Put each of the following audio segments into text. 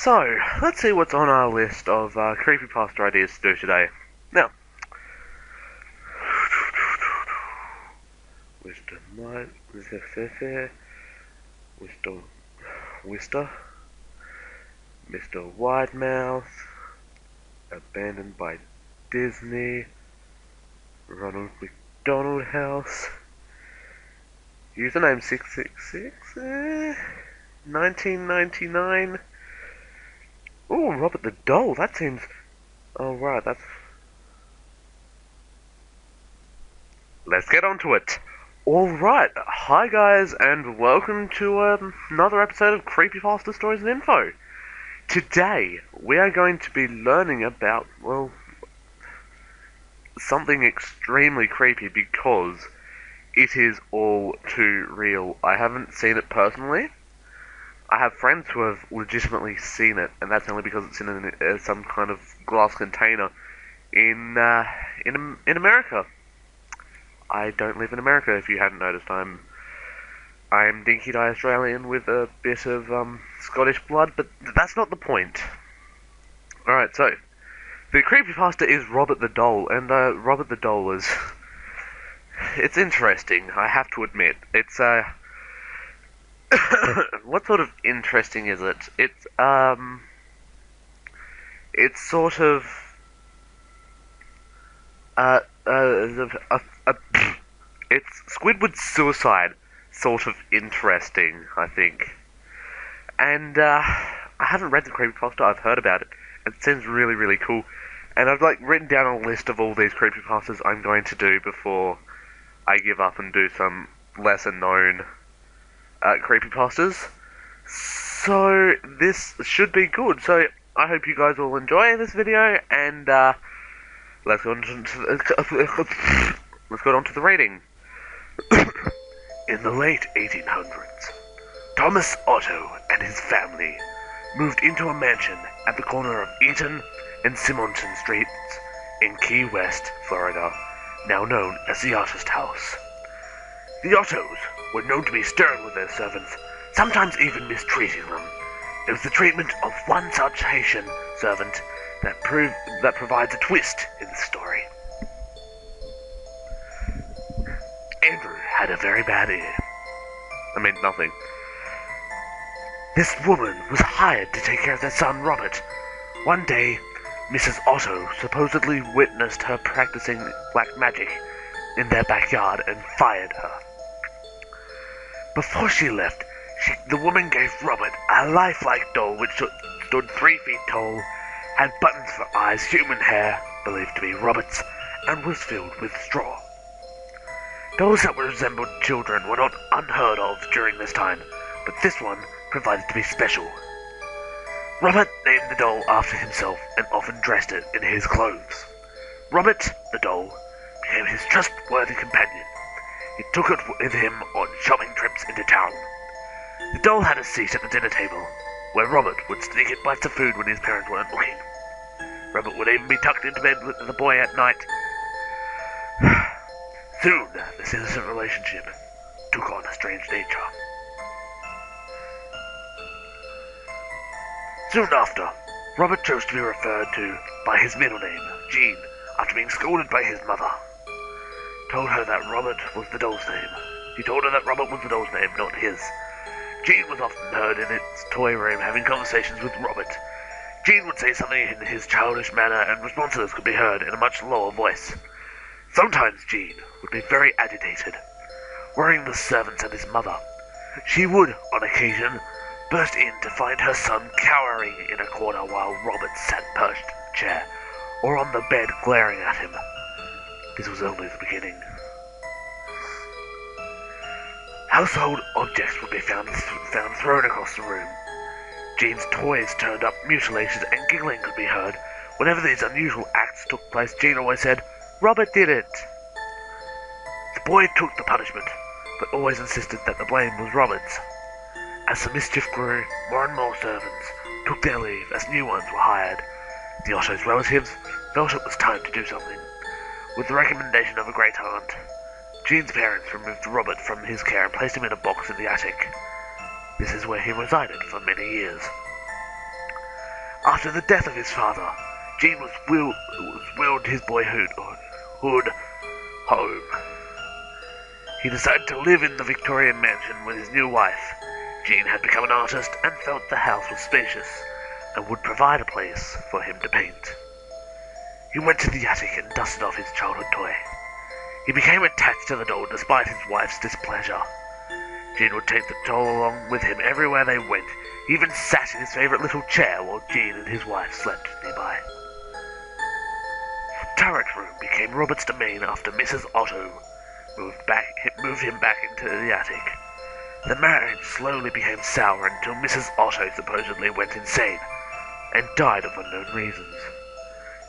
So, let's see what's on our list of creepypasta ideas to do today. Now, Mr. Mike, Mr. Wister, Mr. Widemouth, Abandoned by Disney, Ronald McDonald House, username 666, 1999. Oh, Robert the Doll, that seems... Oh, right, that's... Let's get on to it. Alright, hi guys, and welcome to another episode of Creepypasta Stories and Info. Today, we are going to be learning about, well, something extremely creepy because it is all too real. I haven't seen it personally. I have friends who have legitimately seen it, and that's only because it's in some kind of glass container in America. I don't live in America, if you hadn't noticed. I'm dinky-die Australian with a bit of Scottish blood, but that's not the point. Alright, so the creepypasta is Robert the Doll, and Robert the Doll is... it's interesting, I have to admit. It's what sort of interesting is it? It's sort of it's Squidward's suicide sort of interesting, I think. And I haven't read the creepypasta, I've heard about it. It seems really, really cool. And I've written down a list of all these creepypastas I'm going to do before I give up and do some lesser known creepypastas. So this should be good. So I hope you guys will enjoy this video, and let's go on to the reading. In the late 1800s, Thomas Otto and his family moved into a mansion at the corner of Eaton and Simonton Streets in Key West, Florida, now known as the Artist House. The Ottos were known to be stern with their servants, sometimes even mistreating them. It was the treatment of one such Haitian servant that provides a twist in the story. Andrew had a very bad ear. I mean, nothing. This woman was hired to take care of their son Robert. One day, Mrs. Otto supposedly witnessed her practicing black magic in their backyard and fired her. Before she left, the woman gave Robert a lifelike doll which stood 3 feet tall, had buttons for eyes, human hair, believed to be Robert's, and was filled with straw. Dolls that resembled children were not unheard of during this time, but this one provided to be special. Robert named the doll after himself and often dressed it in his clothes. Robert, the doll, became his trustworthy companion. He took it with him on shopping trips into town. The doll had a seat at the dinner table, where Robert would sneak in bites of food when his parents weren't looking. Robert would even be tucked into bed with the boy at night. Soon, this innocent relationship took on a strange nature. Soon after, Robert chose to be referred to by his middle name, Jean, after being scolded by his mother. Told her that Robert was the doll's name. He told her that Robert was the doll's name, not his. Jean was often heard in its toy room having conversations with Robert. Jean would say something in his childish manner, and responses could be heard in a much lower voice. Sometimes Jean would be very agitated, worrying the servants and his mother. She would, on occasion, burst in to find her son cowering in a corner while Robert sat perched in a chair, or on the bed glaring at him. This was only the beginning. Household objects would be found thrown across the room. Jean's toys turned up, mutilated, and giggling could be heard. Whenever these unusual acts took place, Jean always said, "Robert did it." The boy took the punishment, but always insisted that the blame was Robert's. As the mischief grew, more and more servants took their leave as new ones were hired. The Otto's relatives felt it was time to do something. With the recommendation of a great aunt, Jean's parents removed Robert from his care and placed him in a box in the attic. This is where he resided for many years. After the death of his father, Gene was willed his boyhood home. He decided to live in the Victorian mansion with his new wife. Gene had become an artist and felt the house was spacious and would provide a place for him to paint. He went to the attic and dusted off his childhood toy. He became attached to the doll despite his wife's displeasure. Gene would take the doll along with him everywhere they went. He even sat in his favorite little chair while Gene and his wife slept nearby. The turret room became Robert's domain after Mrs. Otto moved him back into the attic. The marriage slowly became sour until Mrs. Otto supposedly went insane and died of unknown reasons.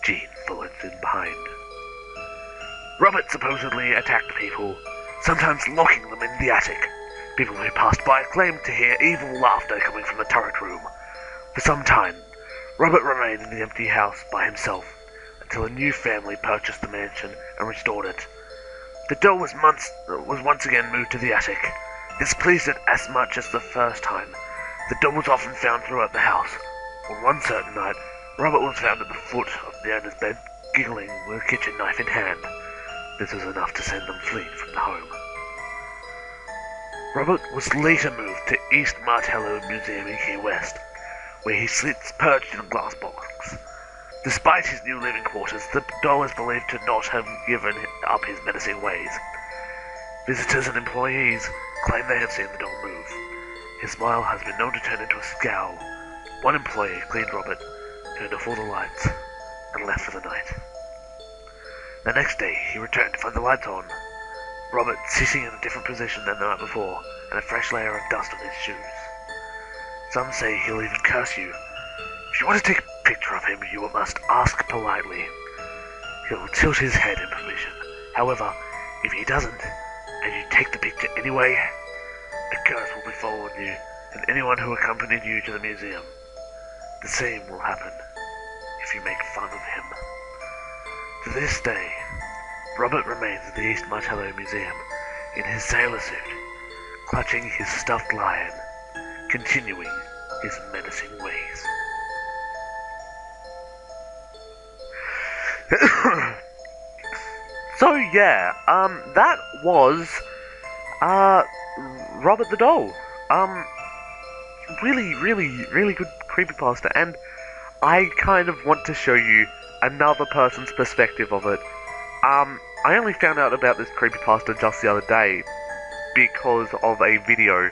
Gene followed in behind. Robert supposedly attacked people, sometimes locking them in the attic. People who passed by claimed to hear evil laughter coming from the turret room. For some time, Robert remained in the empty house by himself until a new family purchased the mansion and restored it. The doll was once again moved to the attic. This pleased it as much as the first time. The doll was often found throughout the house. On one certain night, Robert was found at the foot of the owner's bed, giggling with a kitchen knife in hand. This was enough to send them fleeing from the home. Robert was later moved to East Martello Museum in Key West, where he sits perched in a glass box. Despite his new living quarters, the doll is believed to not have given up his menacing ways. Visitors and employees claim they have seen the doll move. His smile has been known to turn into a scowl. One employee cleaned Robert, turned off all the lights, and left for the night. The next day, he returned to find the lights on. Robert sitting in a different position than the night before, and a fresh layer of dust on his shoes. Some say he'll even curse you. If you want to take a picture of him, you must ask politely. He'll tilt his head in permission. However, if he doesn't, and you take the picture anyway, a curse will be following you and anyone who accompanied you to the museum. The same will happen if you make fun of him. To this day, Robert remains at the East Martello Museum in his sailor suit, clutching his stuffed lion, continuing his menacing ways. So yeah, that was Robert the Doll. Really good creepypasta, and I kind of want to show you another person's perspective of it. I only found out about this creepypasta just the other day because of a video.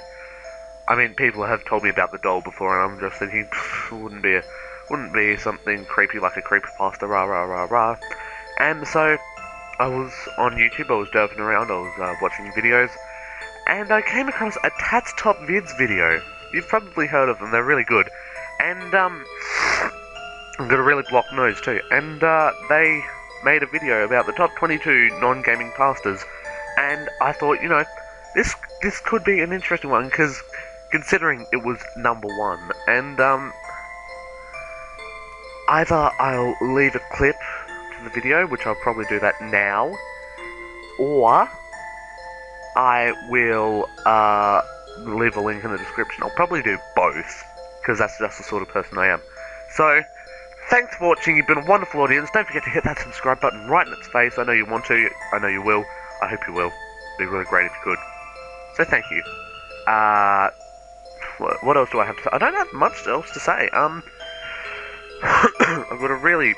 I mean, people have told me about the doll before, and I'm just thinking, wouldn't be something creepy like a creepypasta, rah rah rah rah. And so I was on YouTube, I was derping around, I was watching videos, and I came across a Tats Top Vids video. You've probably heard of them, they're really good. And I've got a really blocked nose too. And they made a video about the top 22 non-gaming pastas, and I thought, you know, this could be an interesting one, because considering it was number one, and either I'll leave a clip to the video, which I'll probably do that now, or I will leave a link in the description. I'll probably do both, because that's just the sort of person I am. So, thanks for watching, you've been a wonderful audience. Don't forget to hit that subscribe button right in its face. I know you want to, I know you will, I hope you will. It'd be really great if you could. So thank you. What else do I have to say? I don't have much else to say. I've got a really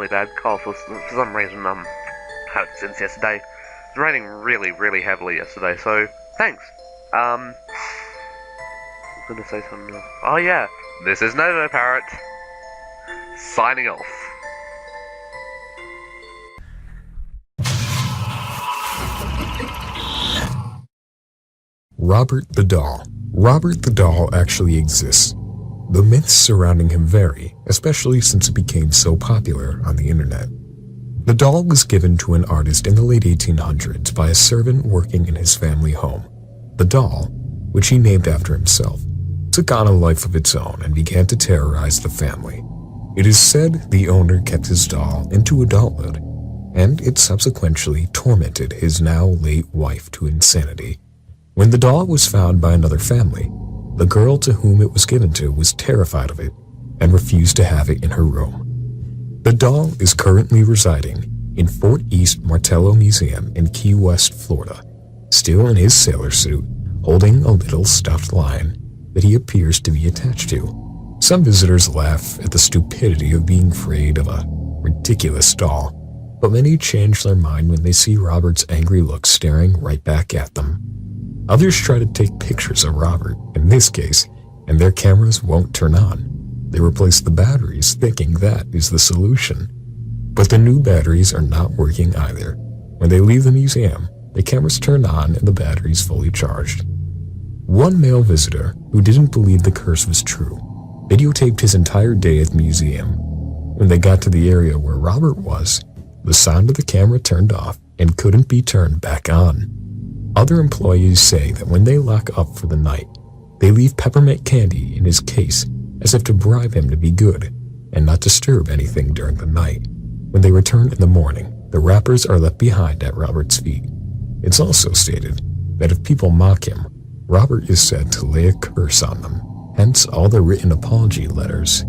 bad cough for some reason. Had it since yesterday. It's raining really heavily yesterday, so thanks. I was gonna say something else. Oh yeah, this is Novo Parrot, signing off. Robert the Doll. Robert the Doll actually exists. The myths surrounding him vary, especially since it became so popular on the internet. The doll was given to an artist in the late 1800s by a servant working in his family home. The doll, which he named after himself, took on a life of its own and began to terrorize the family. It is said the owner kept his doll into adulthood, and it subsequently tormented his now late wife to insanity. When the doll was found by another family, the girl to whom it was given to was terrified of it and refused to have it in her room. The doll is currently residing in Fort East Martello Museum in Key West, Florida, still in his sailor suit, holding a little stuffed lion that he appears to be attached to. Some visitors laugh at the stupidity of being afraid of a ridiculous doll, but many change their mind when they see Robert's angry look staring right back at them. Others try to take pictures of Robert, in this case, and their cameras won't turn on. They replace the batteries, thinking that is the solution. But the new batteries are not working either. When they leave the museum, the cameras turn on and the batteries fully charged. One male visitor, who didn't believe the curse was true, videotaped his entire day at the museum. When they got to the area where Robert was, the sound of the camera turned off and couldn't be turned back on. Other employees say that when they lock up for the night, they leave peppermint candy in his case as if to bribe him to be good and not disturb anything during the night. When they return in the morning, the wrappers are left behind at Robert's feet. It's also stated that if people mock him, Robert is said to lay a curse on them, hence all the written apology letters